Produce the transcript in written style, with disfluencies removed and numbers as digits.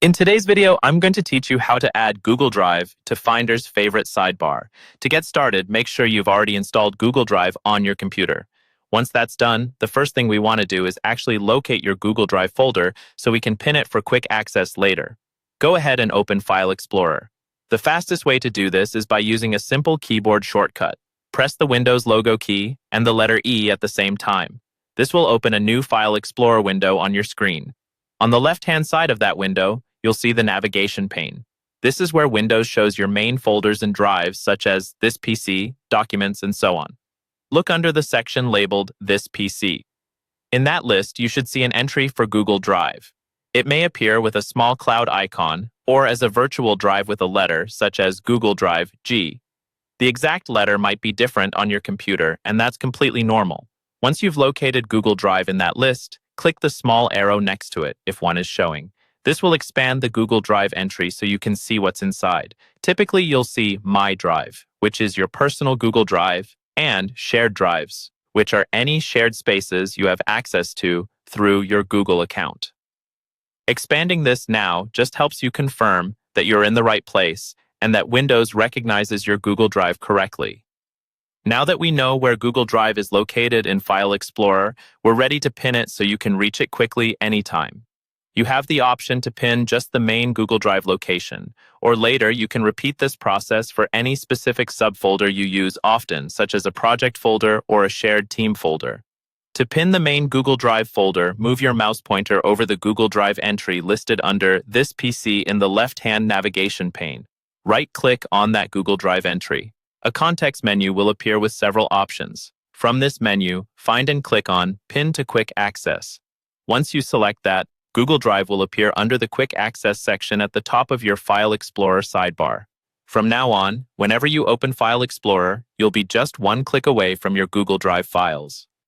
In today's video, I'm going to teach you how to add Google Drive to Finder's favorite sidebar. To get started, make sure you've already installed Google Drive on your computer. Once that's done, the first thing we want to do is actually locate your Google Drive folder so we can pin it for quick access later. Go ahead and open File Explorer. The fastest way to do this is by using a simple keyboard shortcut. Press the Windows logo key and the letter E at the same time. This will open a new File Explorer window on your screen. On the left-hand side of that window, you'll see the navigation pane. This is where Windows shows your main folders and drives such as This PC, Documents, and so on. Look under the section labeled This PC. In that list, you should see an entry for Google Drive. It may appear with a small cloud icon or as a virtual drive with a letter such as Google Drive G. The exact letter might be different on your computer, and that's completely normal. Once you've located Google Drive in that list, click the small arrow next to it if one is showing. This will expand the Google Drive entry so you can see what's inside. Typically, you'll see My Drive, which is your personal Google Drive, and Shared Drives, which are any shared spaces you have access to through your Google account. Expanding this now just helps you confirm that you're in the right place and that Windows recognizes your Google Drive correctly. Now that we know where Google Drive is located in File Explorer, we're ready to pin it so you can reach it quickly anytime. You have the option to pin just the main Google Drive location, or later you can repeat this process for any specific subfolder you use often, such as a project folder or a shared team folder. To pin the main Google Drive folder, move your mouse pointer over the Google Drive entry listed under This PC in the left-hand navigation pane. Right-click on that Google Drive entry. A context menu will appear with several options. From this menu, find and click on Pin to Quick Access. Once you select that, Google Drive will appear under the Quick Access section at the top of your File Explorer sidebar. From now on, whenever you open File Explorer, you'll be just one click away from your Google Drive files.